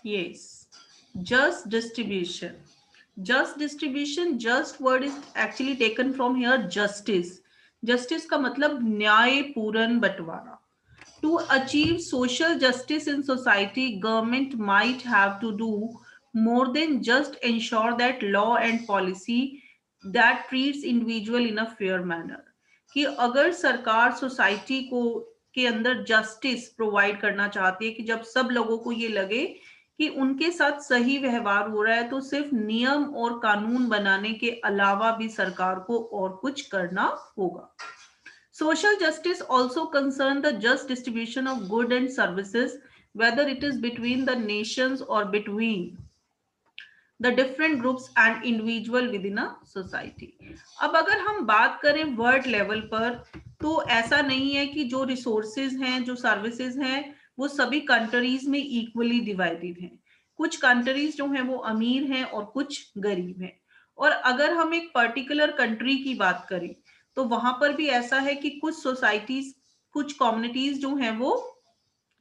Yes, just distribution. Just distribution, just word is actually taken from here justice. Justice का मतलब न्याय पूर्ण बंटवारा. To achieve social justice in society, government might have to do more than just ensure that law and policy that treats individual in a fair manner. कि अगर सरकार society को के अंदर जस्टिस प्रोवाइड करना चाहती है कि जब सब लोगों को ये लगे कि उनके साथ सही व्यवहार हो रहा है, तो सिर्फ नियम और कानून बनाने के अलावा भी सरकार को और कुछ करना होगा. Social justice also concerns the just distribution of goods and services, whether it is between the nations or between the different groups and individual within a society. अब अगर हम बात करें वर्ल्ड लेवल पर, तो ऐसा नहीं है कि जो रिसोर्सेज हैं, जो सर्विसेज हैं, वो सभी कंट्रीज में इक्वली डिवाइडेड हैं. कुछ कंट्रीज जो हैं वो अमीर हैं और कुछ गरीब हैं. और अगर हम एक पर्टिकुलर कंट्री की बात करें, तो वहां पर भी ऐसा है कि कुछ सोसाइटीज, कुछ कम्युनिटीज जो हैं वो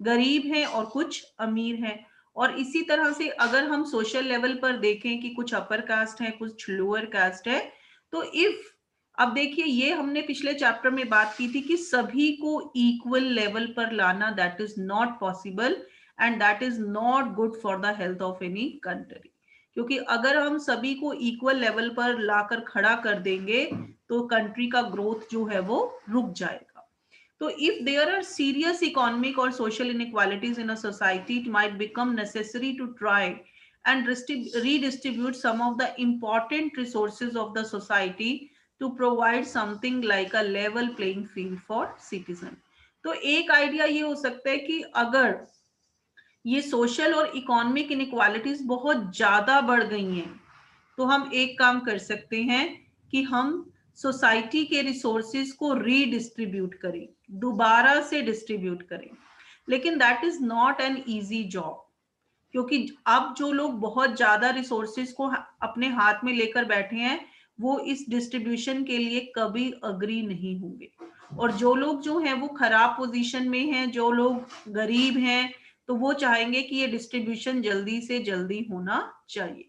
गरीब हैं और कुछ अमीर हैं. और इसी तरह से अगर हम सोशल लेवल पर देखें कि कुछ अपर कास्ट है, कुछ लोअर कास्ट है, तो इफ अब देखिए, ये हमने पिछले चैप्टर में बात की थी कि सभी को इक्वल लेवल पर लाना that is not possible, and that is not good for the health of any country. क्योंकि अगर हम सभी को इक्वल लेवल पर लाकर खड़ा कर देंगे, तो कंट्री का ग्रोथ जो है वो रुक जाएगा. So if there are serious economic or social inequalities in a society, it might become necessary to try and redistribute some of the important resources of the society to provide something like a level playing field for citizen. तो एक idea ये हो सकता है कि अगर ये social और इकोनॉमिक इनइक्वालिटीज बहुत ज्यादा बढ़ गई हैं, तो हम एक काम कर सकते हैं कि हम सोसाइटी के रिसोर्सेज को रीडिस्ट्रीब्यूट करें, दोबारा से डिस्ट्रीब्यूट करें. लेकिन that is not an easy job, क्योंकि अब जो लोग बहुत ज्यादा रिसोर्सेज को अपने हाथ में लेकर बैठे हैं, वो इस डिस्ट्रीब्यूशन के लिए कभी अग्री नहीं होंगे. और जो लोग जो हैं वो खराब पोजीशन में हैं, जो लोग गरीब हैं, तो वो चाहेंगे कि ये डिस्ट्रीब्यूशन जल्दी से जल्दी होना चाहिए.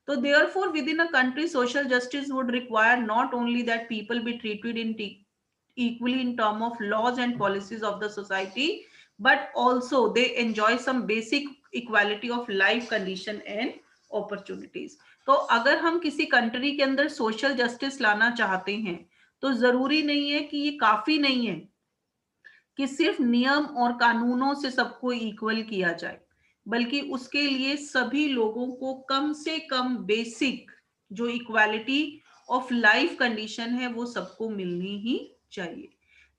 तो therefore within a country, social justice would require not only that people be treated in equally in terms of laws and policies of the society, but also they enjoy some basic equality of life condition and opportunities. तो अगर हम किसी country के अंदर social justice लाना चाहते हैं, तो जरूरी नहीं है कि ये काफी नहीं है कि सिर्फ नियम और कानूनों से सबको इक्वल किया जाए, बल्कि उसके लिए सभी लोगों को कम से कम बेसिक जो इक्वालिटी ऑफ लाइफ कंडीशन है वो सबको मिलनी ही चाहिए.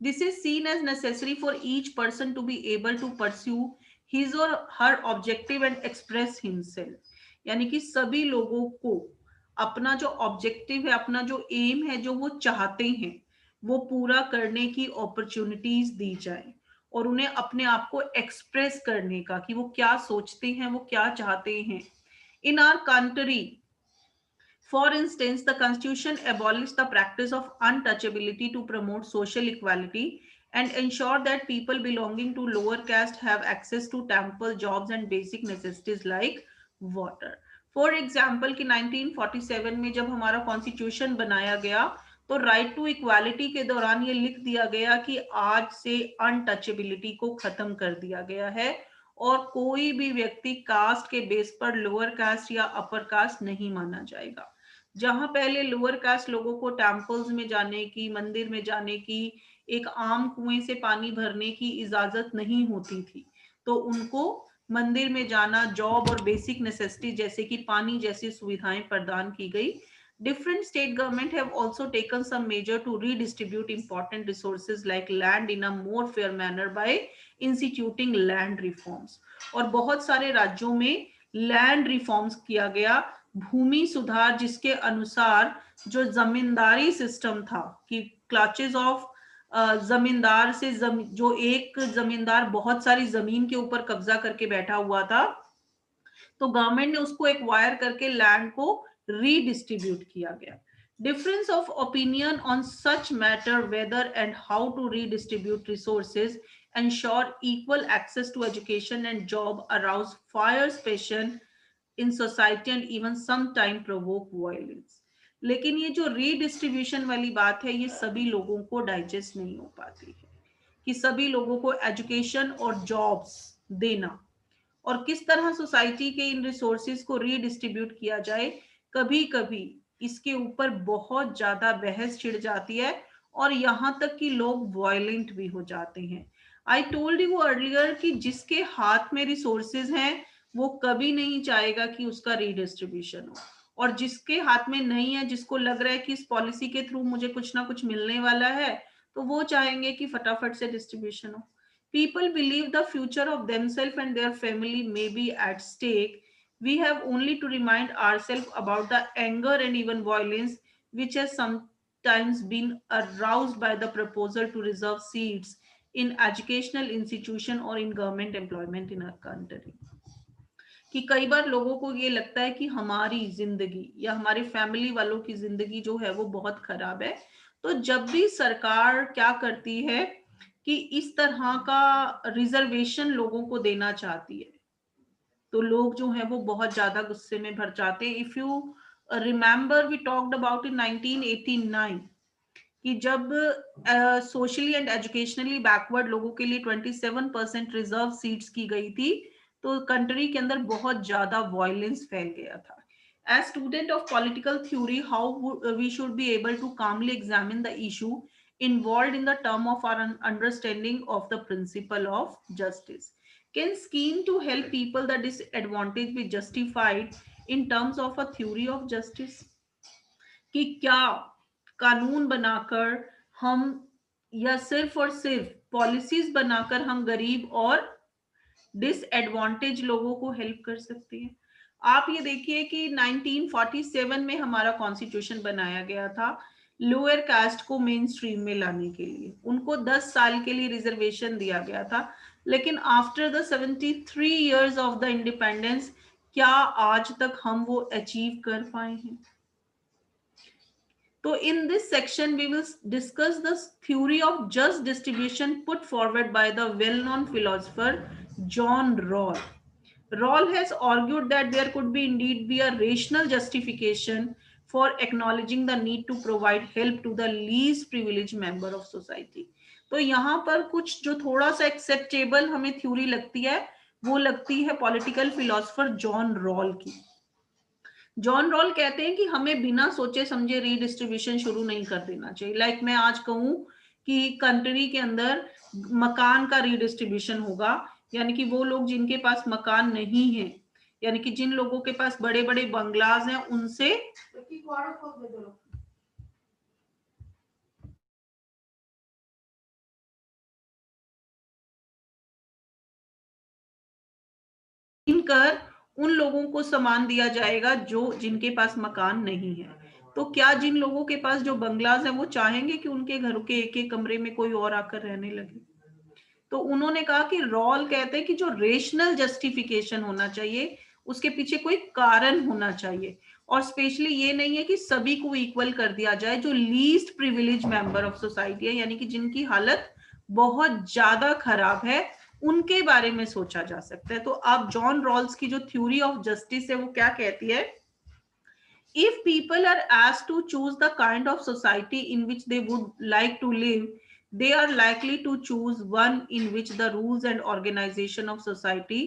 This is seen as necessary for each person to be able to pursue his or her objective and express himself. यानी कि सभी लोगों को अपना जो ऑब्जेक्टिव है, अपना जो एम है, जो वो चाहते हैं, वो पूरा करने की अपॉर्चुनिटीज दी जाए, और उन्हें अपने आप को एक्सप्रेस करने का कि वो क्या सोचते हैं, वो क्या चाहते हैं. In our country, for instance, the constitution abolished the practice of untouchability to promote social equality and ensure that people belonging to lower caste have access to temple jobs and basic necessities like water. For example, कि 1947 में जब हमारा constitution बनाया गया, तो right to equality के दौरान ये लिख दिया गया कि आज से अनटचेबिलिटी को खत्म कर दिया गया है, और कोई भी व्यक्ति कास्ट के बेस पर लोअर कास्ट या अपर कास्ट नहीं माना जाएगा. जहां पहले लोअर कास्ट लोगों को टेम्पल्स में जाने की, मंदिर में जाने की, एक आम कुएं से पानी भरने की इजाजत नहीं होती थी, तो उनको मंदिर में जाना, जॉब और बेसिक नेसेसिटी जैसे कि पानी जैसी सुविधाएं प्रदान की गई. Different state government have also taken some measure to redistribute important resources like land in a more fair manner by instituting land reforms. और बहुत सारे राज्यों में लैंड रिफॉर्म्स किया गया, भूमि सुधार, जिसके अनुसार जो जमींदारी सिस्टम था कि क्लचेस ऑफ जमींदार से जो एक जमींदार बहुत सारी जमीन के ऊपर कब्जा करके बैठा हुआ था, तो गवर्नमेंट ने उसको एक्वायर करके लैंड को रीडिस्ट्रीब्यूट किया गया. Difference of opinion on such matter, whether and how to redistribute resources ensure equal access to education and job, arouse fires passion in society and even sometime provoke violence. लेकिन ये जो redistribution वाली बात है, ये सभी लोगों को डाइजेस्ट नहीं हो पाती है कि सभी लोगों को एजुकेशन और जॉब्स देना और किस तरह सोसाइटी के इन रिसोर्सेज को रीडिस्ट्रीब्यूट किया जाए, कभी कभी इसके ऊपर बहुत ज्यादा बहस छिड़ जाती है और यहां तक कि लोग वायलेंट भी हो जाते हैं. आई टोल्ड यू अर्लियर कि जिसके हाथ में रिसोर्सेज हैं वो कभी नहीं चाहेगा कि उसका रीडिस्ट्रीब्यूशन हो, और जिसके हाथ में नहीं है, जिसको लग रहा है कि इस पॉलिसी के थ्रू मुझे कुछ ना कुछ मिलने वाला है, तो वो चाहेंगे कि फटाफट से डिस्ट्रीब्यूशन हो. People believe the future of themselves and their family may be at stake. We have only to remind ourselves about the anger and even violence which has sometimes been aroused by the proposal to reserve seats in educational institution or in government employment in our country. कि कई बार लोगों को ये लगता है कि हमारी जिंदगी या हमारे फैमिली वालों की जिंदगी जो है वो बहुत खराब है, तो जब भी सरकार क्या करती है कि इस तरह का रिजर्वेशन लोगों को देना चाहती है, तो लोग जो है वो बहुत ज्यादा गुस्से में भर जाते हैं. If you remember, we talked about in 1989 कि जब सोशली एंड एजुकेशनली बैकवर्ड लोगों के लिए 27% रिजर्व सीट्स की गई थी, तो कंट्री के अंदर बहुत ज्यादा वायलेंस फैल गया था. As student of political theory, how we should be able to calmly examine the issue involved in the term of our understanding of the principle of justice. Can scheme to help people the disadvantage be justified in terms of a theory of justice? कि क्या कानून बनाकर हम या सिर्फ और सिर्फ policies बनाकर हम गरीब और डिसएडवांटेज लोगों को हेल्प कर सकते हैं? आप ये देखिए कि 1947 में हमारा कॉन्स्टिट्यूशन बनाया गया था लोअर कास्ट को मेन स्ट्रीम में लाने के लिए. उनको 10 साल के लिए रिजर्वेशन दिया गया था, लेकिन after the 73 years of the independence क्या आज तक हम वो अचीव कर पाए हैं? So in this section, we will discuss the theory of just distribution put forward by the well-known philosopher John Rawls. Rawls has argued that there could be indeed be a rational justification for acknowledging the need to provide help to the least privileged member of society. तो यहाँ पर कुछ जो थोड़ा सा acceptable हमें theory लगती है, वो लगती है पॉलिटिकल फिलोसोफर जॉन रॉल की. जॉन रॉल कहते हैं कि हमें बिना सोचे समझे रीडिस्ट्रीब्यूशन शुरू नहीं कर देना चाहिए. लाइक मैं आज कहूं कि कंट्री के अंदर मकान का रीडिस्ट्रीब्यूशन होगा, यानी कि वो लोग जिनके पास मकान नहीं है, यानी कि जिन लोगों के पास बड़े बड़े बंगलाज हैं, उनसे कर उन लोगों को सामान दिया जाएगा जो जिनके पास मकान नहीं है. तो क्या जिन लोगों के पास जो बंगलाज है वो चाहेंगे कि उनके घर के एक एक कमरे में कोई और आकर रहने लगे? तो उन्होंने कहा कि रॉल कहते हैं कि जो रेशनल जस्टिफिकेशन होना चाहिए, उसके पीछे कोई कारण होना चाहिए, और स्पेशली ये नहीं है कि सभी को इक्वल कर दिया जाए. जो least privilege member of society है, यानी कि जिनकी हालत बहुत ज्यादा खराब है, उनके बारे में सोचा जा सकता है. तो अब जॉन रॉल्स की जो थ्योरी ऑफ जस्टिस है वो क्या कहती है? If people are asked to choose the kind of society in which they would like to live, they are likely to choose one in which the rules and organization of society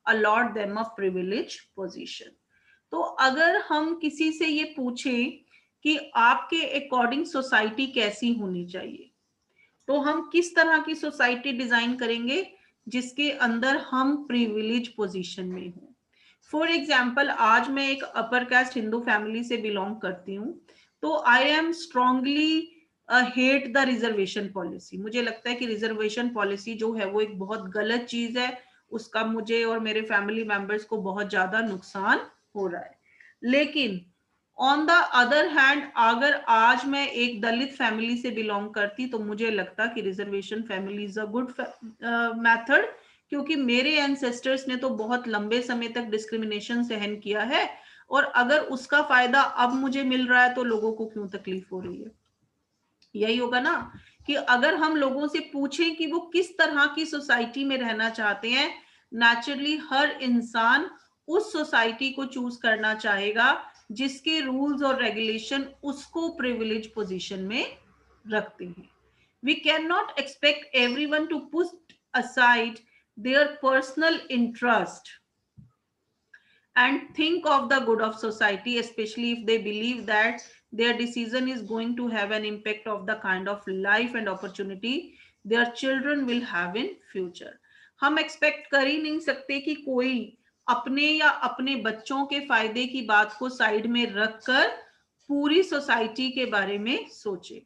allot them a privileged position. तो अगर हम किसी से ये पूछें कि आपके according society कैसी होनी चाहिए, तो हम किस तरह की सोसाइटी डिजाइन करेंगे जिसके अंदर हम प्रिविलेज पोजीशन में हो. फॉर एग्जाम्पल, आज मैं एक अपर कास्ट हिंदू फैमिली से बिलोंग करती हूँ, तो I am strongly hate the reservation policy. मुझे लगता है कि रिजर्वेशन पॉलिसी जो है वो एक बहुत गलत चीज है, उसका मुझे और मेरे फैमिली मेंबर्स को बहुत ज्यादा नुकसान हो रहा है. लेकिन ऑन द अदर हैंड, अगर आज मैं एक दलित फैमिली से बिलोंग करती तो मुझे लगता कि reservation family is a good method, क्योंकि मेरे एंसेस्टर्स ने तो बहुत लंबे समय तक डिस्क्रिमिनेशन सहन किया है, और अगर उसका फायदा अब मुझे मिल रहा है तो लोगों को क्यों तकलीफ हो रही है? यही होगा ना कि अगर हम लोगों से पूछें कि वो किस तरह की सोसाइटी में रहना चाहते हैं, नेचुरली हर इंसान उस सोसाइटी को चूज करना चाहेगा जिसके रूल्स और रेगुलेशन उसको प्रिविलेज पोजीशन में रखते हैं. We cannot expect everyone to put aside their personal interest and think of the good of society, especially if they believe that their decision is going to have an impact of the kind of life and opportunity their children will have in future. हम expect कर ही नहीं सकते कि कोई अपने या अपने बच्चों के फायदे की बात को साइड में रखकर पूरी सोसाइटी के बारे में सोचे.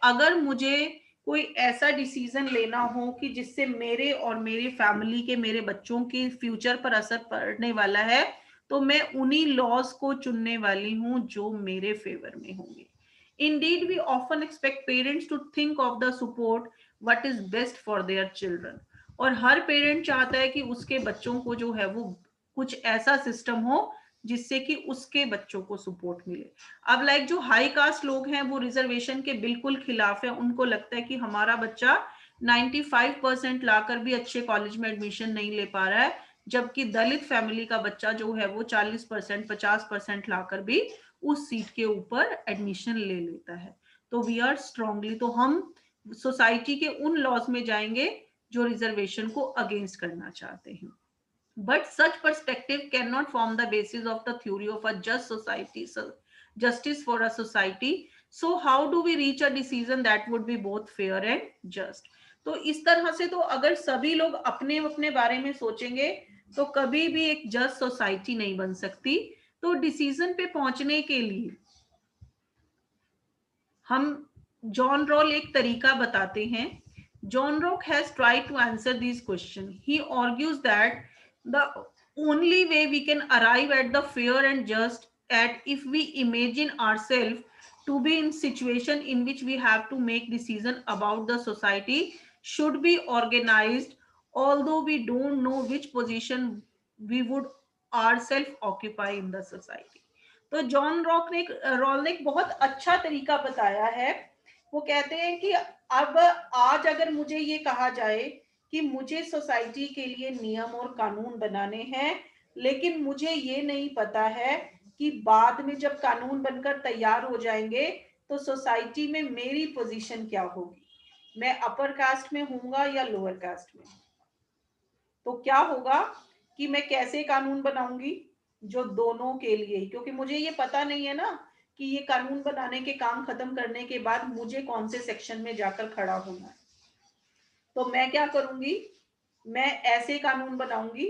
अगर मुझे कोई ऐसा डिसीजन लेना हो कि जिससे मेरे और मेरे फैमिली के, मेरे बच्चों के फ्यूचर पर असर पड़ने वाला है, तो मैं उन्हीं लॉज को चुनने वाली हूं जो मेरे फेवर में होंगे. Indeed, we often expect parents to think of the support what is best for their children. और हर पेरेंट चाहता है कि उसके बच्चों को जो है वो कुछ ऐसा सिस्टम हो जिससे कि उसके बच्चों को सपोर्ट मिले. अब जो हाई कास्ट लोग हैं वो रिजर्वेशन के बिल्कुल खिलाफ है. उनको लगता है कि हमारा बच्चा 95% लाकर भी अच्छे कॉलेज में एडमिशन नहीं ले पा रहा है, जबकि दलित फैमिली का बच्चा जो है वो 40% 50% लाकर भी उस सीट के ऊपर एडमिशन ले लेता है. तो वी आर स्ट्रांगली, तो हम सोसाइटी के उन लॉज में जाएंगे जो रिजर्वेशन को अगेंस्ट करना चाहते हैं. But such perspective cannot form the basis of the theory of a just society, so justice for a society. So how do we reach a decision that would be both fair and just? तो इस तरह से तो अगर सभी लोग अपने अपने बारे में सोचेंगे तो कभी भी एक जस्ट सोसाइटी नहीं बन सकती. तो डिसीजन पे पहुंचने के लिए हम जॉन रॉल एक तरीका बताते हैं. John Locke has tried to answer these questions. He argues that the only way we can arrive at the fair and just at if we imagine ourselves to be in situation in which we have to make decision about the society should be organized, although we don't know which position we would ourselves occupy in the society. तो John roll ने एक बहुत अच्छा तरीका बताया है. वो कहते हैं कि अब आज अगर मुझे ये कहा जाए कि मुझे सोसाइटी के लिए नियम और कानून बनाने हैं, लेकिन मुझे ये नहीं पता है कि बाद में जब कानून बनकर तैयार हो जाएंगे तो सोसाइटी में मेरी पोजीशन क्या होगी, मैं अपर कास्ट में हूंगा या लोअर कास्ट में. तो क्या होगा कि मैं कैसे कानून बनाऊंगी जो दोनों के लिए, क्योंकि मुझे ये पता नहीं है ना कि ये कानून बनाने के काम खत्म करने के बाद मुझे कौन से सेक्शन में जाकर खड़ा होना है. तो मैं क्या करूंगी, मैं ऐसे कानून बनाऊंगी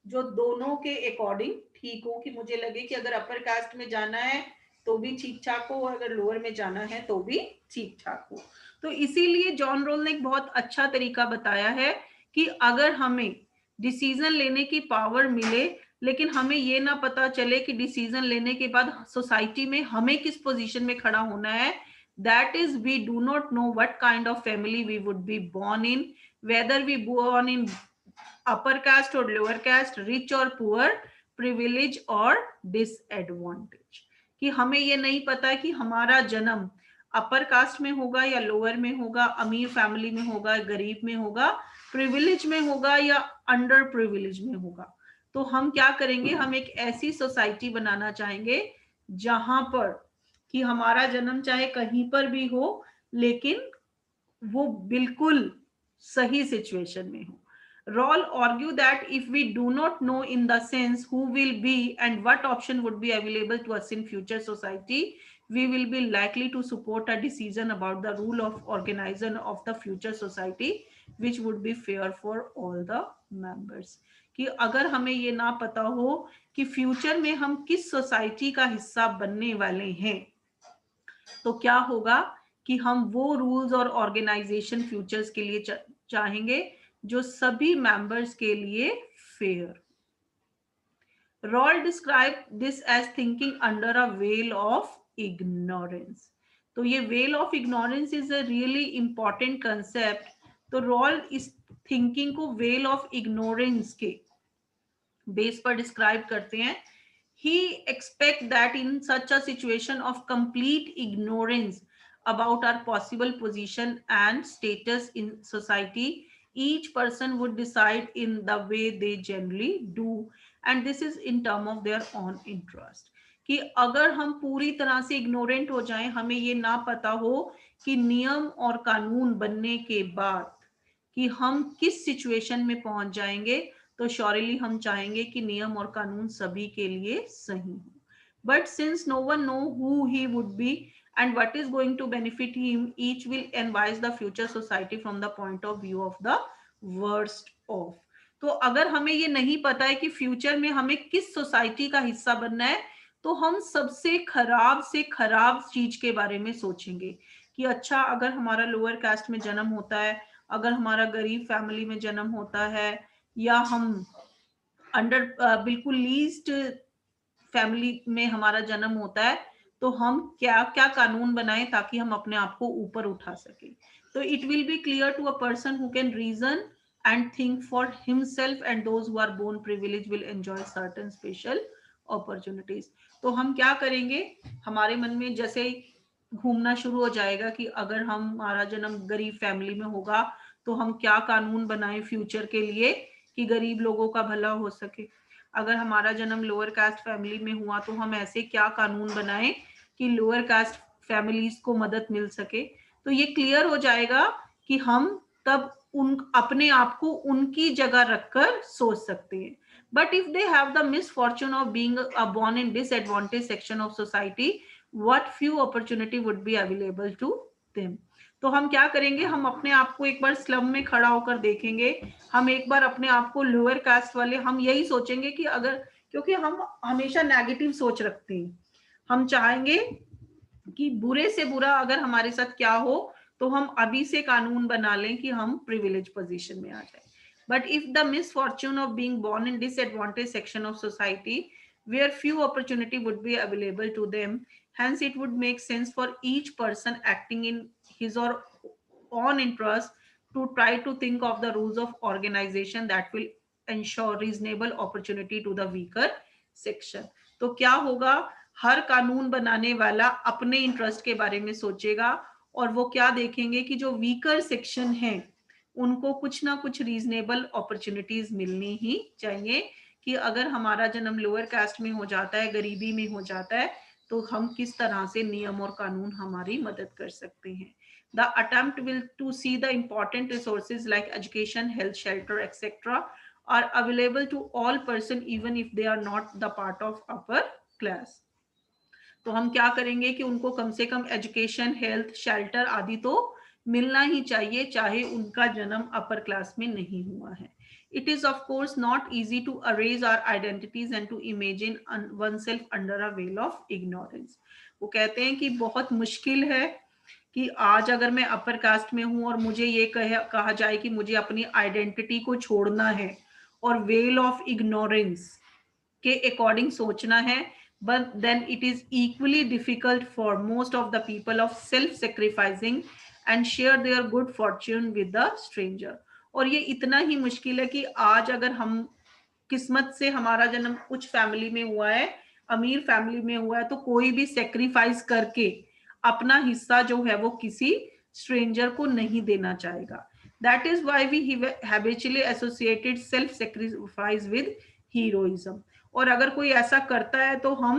जो दोनों के अकॉर्डिंग ठीक हो, कि मुझे लगे कि अगर अपर कास्ट में जाना है तो भी ठीक ठाक हो और अगर लोअर में जाना है तो भी ठीक ठाक हो. तो इसीलिए जॉन रोल ने एक बहुत अच्छा तरीका बताया है कि अगर हमें डिसीजन लेने की पावर मिले लेकिन हमें ये ना पता चले कि डिसीजन लेने के बाद सोसाइटी में हमें किस पोजीशन में खड़ा होना है, that is we do not know what kind of family we would be born in, whether we born in upper caste or lower caste, rich or poor, privilege or disadvantage. कि हमें ये नहीं पता कि हमारा जन्म अपर कास्ट में होगा या लोअर में होगा, अमीर फैमिली में होगा, गरीब में होगा, प्रिविलेज में होगा या अंडर प्रिविलेज में होगा. तो हम क्या करेंगे, हम एक ऐसी सोसाइटी बनाना चाहेंगे जहां पर कि हमारा जन्म चाहे कहीं पर भी हो लेकिन वो बिल्कुल सही सिचुएशन में हो. Rawls argue that if we do not know in the sense who will be and what option would be available to us in future society, we will be likely to support a decision about the rule of organization of the future society which would be fair for all the members. कि अगर हमें ये ना पता हो कि future में हम किस सोसाइटी का हिस्सा बनने वाले हैं तो क्या होगा कि हम वो रूल्स और ऑर्गेनाइजेशन फ्यूचर्स के लिए चाहेंगे जो सभी मेंबर्स के लिए fair. Rawls described this as thinking under a veil of ignorance. तो ये veil of ignorance is a really important concept. तो Rawls इस thinking को veil of ignorance के बेस पर डिस्क्राइब करते हैं. He expect that in such a situation of complete ignorance, about our possible position and status in society, each person would decide in the way they generally do, and this is in term of their own interest. कि अगर हम पूरी तरह से ignorant हो जाएं, हमें ये ना पता हो कि नियम और कानून बनने के बाद कि हम किस सिचुएशन में पहुंच जाएंगे, तो श्योरली हम चाहेंगे कि नियम और कानून सभी के लिए सही हो. But since no one know who he would be and what is going to benefit him, each will advise the future society from the point of view of the worst off. तो अगर हमें ये नहीं पता है कि future में हमें किस सोसाइटी का हिस्सा बनना है, तो हम सबसे खराब से खराब चीज के बारे में सोचेंगे कि अच्छा अगर हमारा लोअर कास्ट में जन्म होता है, अगर हमारा गरीब फैमिली में जन्म होता है, या हम अंडर बिल्कुल लीस्ट फैमिली में हमारा जन्म होता है, तो हम क्या क्या कानून बनाएं ताकि हम अपने आप को ऊपर उठा सके. तो it will be clear to a person who can reason and think for himself, and those who are born privilege will enjoy certain special opportunities. तो हम क्या करेंगे, हमारे मन में जैसे घूमना शुरू हो जाएगा कि अगर हमारा जन्म गरीब फैमिली में होगा तो हम क्या कानून बनाएं फ्यूचर के लिए कि गरीब लोगों का भला हो सके. अगर हमारा जन्म लोअर कास्ट फैमिली में हुआ तो हम ऐसे क्या कानून बनाएं कि लोअर कास्ट फैमिलीज को मदद मिल सके. तो ये क्लियर हो जाएगा कि हम तब उन अपने आप को उनकी जगह रखकर सोच सकते हैं. But if they have the misfortune of being a born in disadvantaged section of society, what few opportunity would be available to them. तो हम क्या करेंगे, हम अपने आप को एक बार स्लम में खड़ा होकर देखेंगे, हम एक बार अपने आप को लोअर कास्ट वाले, हम यही सोचेंगे कि अगर, क्योंकि हम हमेशा नेगेटिव सोच रखते हैं, हम चाहेंगे कि बुरे से बुरा अगर हमारे साथ क्या हो तो हम अभी से कानून बना लें कि हम प्रिविलेज पोजीशन में आ जाए. But if the misfortune of being born in disadvantaged section of society where few opportunity would be available to them, hence it would make sense for each person acting in his or own interest to try to think of the rules of organization that will ensure reasonable opportunity to the weaker section. तो क्या होगा, हर कानून बनाने वाला अपने interest के बारे में सोचेगा, और वो क्या देखेंगे कि जो वीकर सेक्शन है उनको कुछ ना कुछ रीजनेबल अपॉर्चुनिटीज मिलनी ही चाहिए. कि अगर हमारा जन्म लोअर कास्ट में हो जाता है, गरीबी में हो जाता है, तो हम किस तरह से नियम और कानून हमारी मदद कर सकते हैं. The attempt will to see the important resources like education, health, shelter, etc. are available to all person even if they are not the part of upper class. तो हम क्या करेंगे कि उनको कम से कम एजुकेशन, हेल्थ, शेल्टर आदि तो मिलना ही चाहिए, चाहे उनका जन्म अपर क्लास में नहीं हुआ है. It is of course not easy to erase our identities and to imagine oneself under a veil of ignorance. वो कहते हैं कि बहुत मुश्किल है कि आज अगर मैं अपर कास्ट में हूं और मुझे ये कहा जाए कि मुझे अपनी आइडेंटिटी को छोड़ना है और वेल ऑफ इग्नोरेंस के अकॉर्डिंग सोचना है, but then it is equally difficult for most of the people of self-sacrificing and share their good fortune with the stranger. और ये इतना ही मुश्किल है कि आज अगर हम किस्मत से हमारा जन्म उच्च फैमिली में हुआ है, अमीर फैमिली में हुआ है, तो कोई भी सेक्रीफाइस करके अपना हिस्सा जो है वो किसी स्ट्रेंजर को नहीं देना चाहेगा. That is why we habitually associated self sacrifice with heroism. और अगर कोई ऐसा करता है तो हम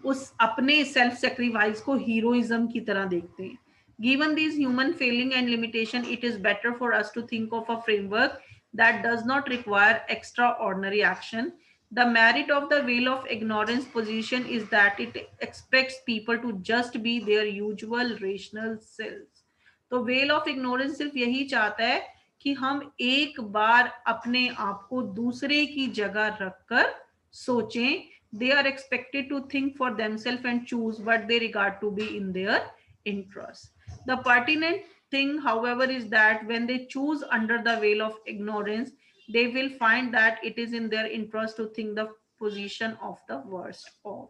उस अपने सेल्फ सेक्रीफाइस को हीरोइज्म की तरह देखते हैं. Given these human failing and limitation, it is better for us to think of a framework that does not require extraordinary action. The merit of the veil of ignorance position is that it expects people to just be their usual rational selves. तो well of ignorance सिर्फ यही चाहता है कि हम एक बार अपने आप को दूसरे की जगह रखकर सोचें. They are expected to think for themselves and choose what they regard to be in their interest. The pertinent thing, however, is that when they choose under the veil of ignorance, they will find that it is in their interest to think the position of the worst of.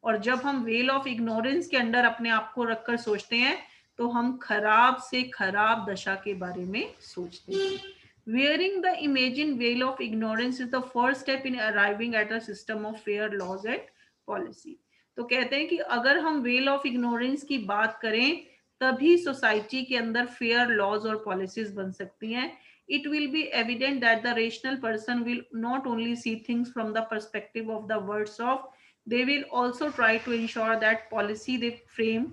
और जब हम well of ignorance के under अपने आप को रखकर सोचते हैं तो हम खराब से खराब दशा के बारे में सोचते हैं. Wearing the imagined veil of ignorance is the first step in arriving at a system of fair laws and policy. तो कहते हैं कि अगर हम वेल ऑफ इग्नोरेंस की बात करें तभी सोसाइटी के अंदर फेयर लॉज और पॉलिसीज बन सकती हैं. It will be evident that the rational person will not only see things from the perspective of the words of, they will also try to ensure that policy they frame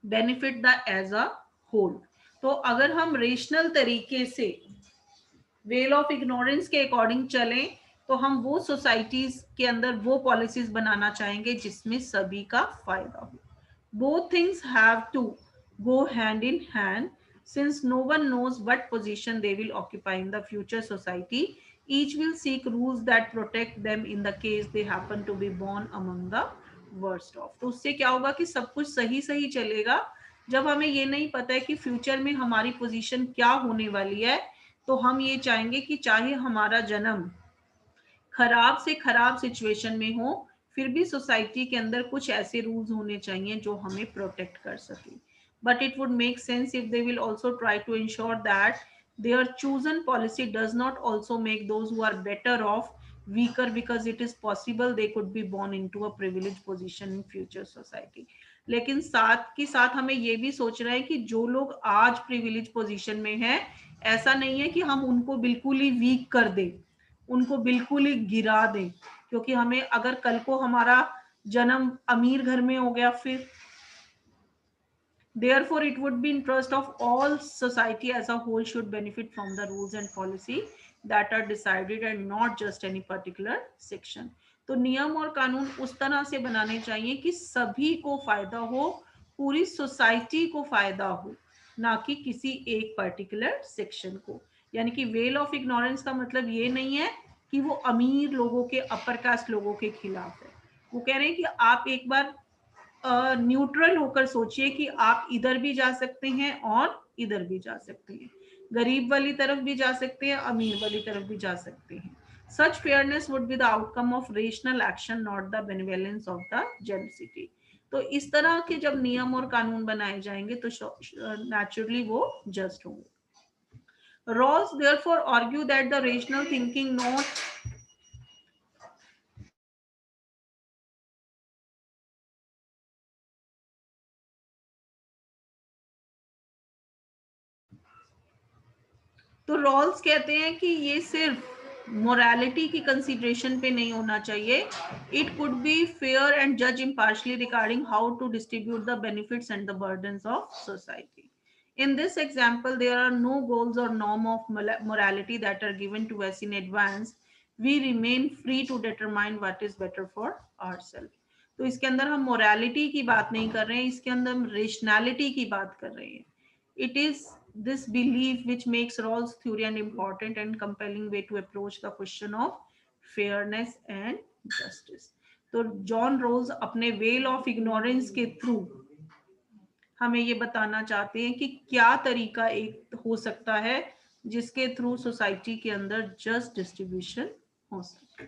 benefit the as a whole. तो अगर हम rational तरीके से well of ignorance के according चलें तो हम वो सोसाइटीज के अंदर वो पॉलिसीज बनाना चाहेंगे जिसमें सभी का फायदा हो. Both things have to go hand in hand since no one knows what position they will occupy in the future society. Each will seek rules that protect them in the case they happen to be born among the worst off. तो उससे क्या होगा कि सब कुछ सही सही चलेगा. जब हमें ये नहीं पता है कि फ्यूचर में हमारी पोजीशन क्या होने वाली है तो हम ये चाहेंगे कि चाहे हमारा जन्म खराब से खराब सिचुएशन में हो फिर भी सोसाइटी के अंदर कुछ ऐसे रूल्स होने चाहिए जो हमें प्रोटेक्ट कर सके. But it would make sense if they will also try to ensure that their chosen policy does not also make those who are better off weaker because it is possible they could be born into a privileged position in future society. लेकिन साथ के साथ हमें ये भी सोचना है कि जो लोग आज प्रिविलेज पोजीशन में हैं ऐसा नहीं है कि हम उनको बिल्कुल ही वीक कर दें, उनको बिल्कुल ही गिरा दें, क्योंकि हमें अगर कल को हमारा जन्म अमीर घर में हो गया फिर. Therefore, it would be interest of all society as a whole should benefit from the rules and policy that are decided and not just any particular section. तो नियम और कानून उस तरह से बनाने चाहिए कि सभी को फायदा हो, पूरी सोसाइटी को फायदा हो, ना कि किसी एक पर्टिकुलर सेक्शन को. यानी कि वेल ऑफ इग्नोरेंस का मतलब ये नहीं है कि वो अमीर लोगों के अपर कास्ट लोगों के खिलाफ है. वो कह रहे हैं कि आप एक बार न्यूट्रल होकर सोचिए कि आप इधर भी जा सकते हैं और इधर भी जा सकते हैं, गरीब वाली तरफ भी जा सकते हैं, अमीर वाली तरफ भी जा सकते हैं. Such fairness would be the outcome of rational action, not the benevolence of the generosity. तो इस तरह के जब नियम और कानून बनाए जाएंगे तो नेचुरली वो जस्ट होंगे. Rawls therefore argue that the rational thinking not तो रॉल्स कहते हैं कि ये सिर्फ मोरालिटी की कंसीडरेशन पे नहीं होना चाहिए. It could be fair and जज impartially regarding how to distribute the benefits and the burdens of society. In this example, there are no goals or norm of morality that are given to us in advance. We remain free to determine what is better for ourselves. तो इसके अंदर हम morality की बात नहीं कर रहे हैं, इसके अंदर हम रेशनैलिटी की बात कर रहे हैं. It is this belief which makes Rawls' theory an important and compelling way to approach the question of fairness and justice. तो जॉन रोल्स अपने वेल ऑफ इग्नोरेंस के थ्रू हमें ये बताना चाहते हैं कि क्या तरीका एक हो सकता है जिसके थ्रू सोसाइटी के अंदर जस्ट डिस्ट्रीब्यूशन हो सके.